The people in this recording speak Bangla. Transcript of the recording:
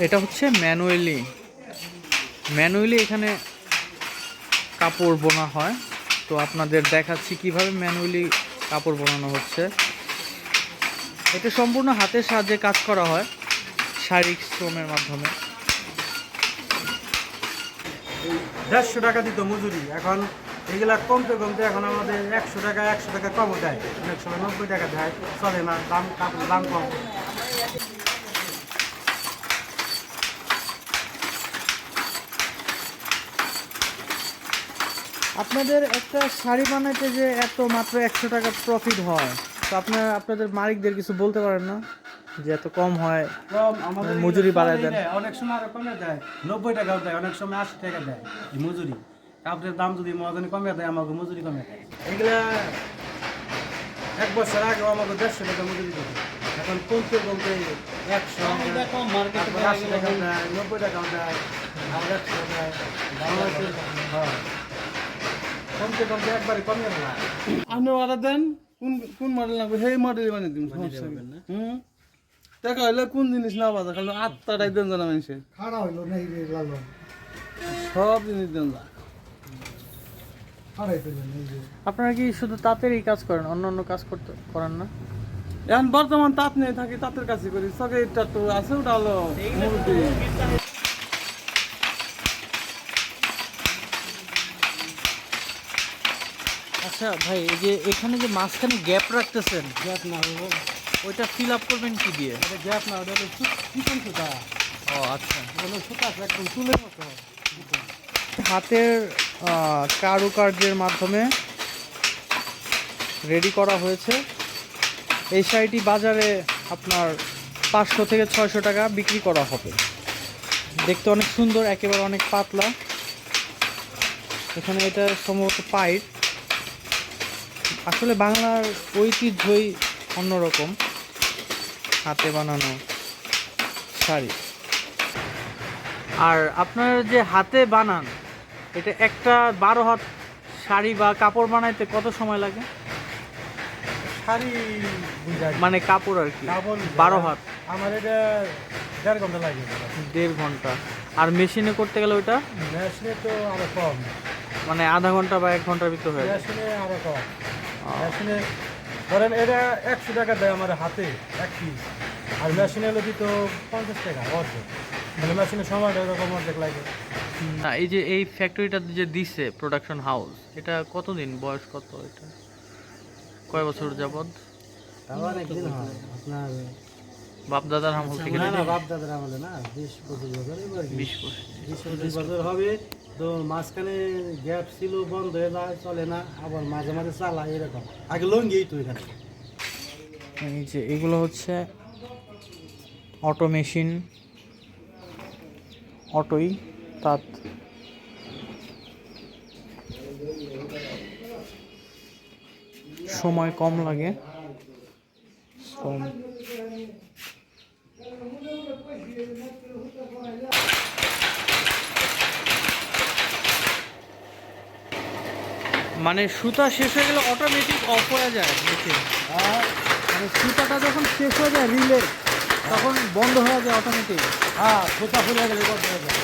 এটা হচ্ছে ম্যানুয়ালি এখানে কাপড় বোনা হয়। তো আপনাদের দেখাচ্ছি কিভাবে ম্যানুয়ালি কাপড় বোনানো হচ্ছে। এটা সম্পূর্ণ হাতের সাহায্যে কাজ করা হয় শারীরিক শ্রমের মাধ্যমে। 150 টাকা দিত মজুরি, এখন এগুলা কমতে কমতে এখন আমাদের 100 টাকা কমও দেয়, অনেক সময় 90 টাকা দেয়, চলে না, দাম কাপড় দাম কম। আপনাদের একটা শাড়ি বানাইতে যে এত মাত্র 100 টাকা প্রফিট হয়, তো আপনাদের মালিকদের কিছু বলতে পারেন না যে এত কম হয়, কম আমাদের মজুরি বাড়ায় দেন? অনেক সময় আরো কমে দেয়, 90 টাকাও দেয়, অনেক সময় 80 টাকা দেয় এই মজুরি। কাপড়ের দাম যদি মহাজনে কমে দেয়, আমাকে মজুরি কমে দেয়। এগুলা 1 বছর আগে আমাকে 150 টাকা মজুরি দিত, এখন কমতে কমতে 100 80 টাকা দেয়, 90 টাকাও দেয়, আর 100 দেয়। হ্যাঁ, কমতে কমতে একবারে কমে না। আপনি অর্ডার দেন, কোন মডেল লাগবে সেই মডেল বানিয়ে দিন, সমস্যা নেই। টাকা হইলে কোন জিনিস না বাজা, খালি আত্মাটাই দেন জানা মানুষের খাড়া হইলো না, এই লালো সব জিনিস দেন যা। খাড়াই পেলেন এই যে। আপনারা কি শুধু তাঁতেরই কাজ করেন, অন্য অন্য কাজ করেন না? এখন বর্তমান তাঁত নেই, থাকি তাঁতের কাছে করি, সকেটটা তো আছে, ওটা হলো মুরগি। আচ্ছা ভাই, এই যে এখানে যে মাঝখানে গ্যাপ রাখতেছেন, গ্যাপ না ওইটা ফিল আপ করবেন কি দিয়ে? এটা গ্যাপ না, ওটা চিকন সুতা, ও আচ্ছা। ওগুলো সুতা আছে একদম চুলের মতো। হাতের কারুকার্যের মাধ্যমে রেডি করা হয়েছে। এই শাড়িটি বাজারে আপনার 500 থেকে 600 টাকা বিক্রি করা হবে। দেখতে অনেক সুন্দর, একেবারে অনেক পাতলা। এখানে এটা সম্ভবত পাইট। আসলে বাংলার ঐতিহ্যই অন্যরকম, হাতে বানানো শাড়ি। আর আপনার যে হাতে বানান, এটা একটা 12 হাত শাড়ি বা কাপড় বানাইতে কত সময় লাগে? শাড়ি বুঝাই মানে কাপড় আর কি, কাপড় 12 হাত। আমার এটা 1.5 ঘন্টা লাগে। 1.5 ঘন্টা। আর মেশিনে করতে গেলে ওইটা মেশিনে তো আরো কম, মানে আধা ঘন্টা বা 1 ঘন্টার ভিতর হয়ে যায়। মেশিনে আরো কম। মেশিনে ধরেন এটা 100 টাকা দেয় আমার হাতে এক পিস, আর মেশিনে হলে দিত 50 টাকা অর্ধেক, মানে মেশিনের সময়টা এরকম অর্ধেক লাগে। না, এই যে এই ফ্যাক্টরিটা যে দিছে প্রোডাকশন হাউস, এটা কতদিন বয়স, কত এটা, কয় বছর যাবত? অনেকদিন হয় আপনার, বাপ দাদার আমল থেকে? না বাপ দাদার আমলে না, 20-25 বছর, 20-25 বছর হবে। তো মাঝখানে গ্যাপ ছিল, বন্ধ হয়ে যায়, চলে না, আবার মাঝে মাঝে চালায় এরকম। আগে লঙ্গি তো এখানে। এই যে এগুলো হচ্ছে অটো মেশিন, অটোই তাঁত। সময় কম লাগে, শ্রম। মানে সুতা শেষ হয়ে গেলে অটোমেটিক অফ হয়ে যায় মেশিন। আর মানে সুতাটা যখন শেষ হয়ে যায় রিলে, তখন বন্ধ হয়ে যায় অটোমেটিক। হ্যাঁ, সুতা ফুলে গেলে বন্ধ হয়ে যায়।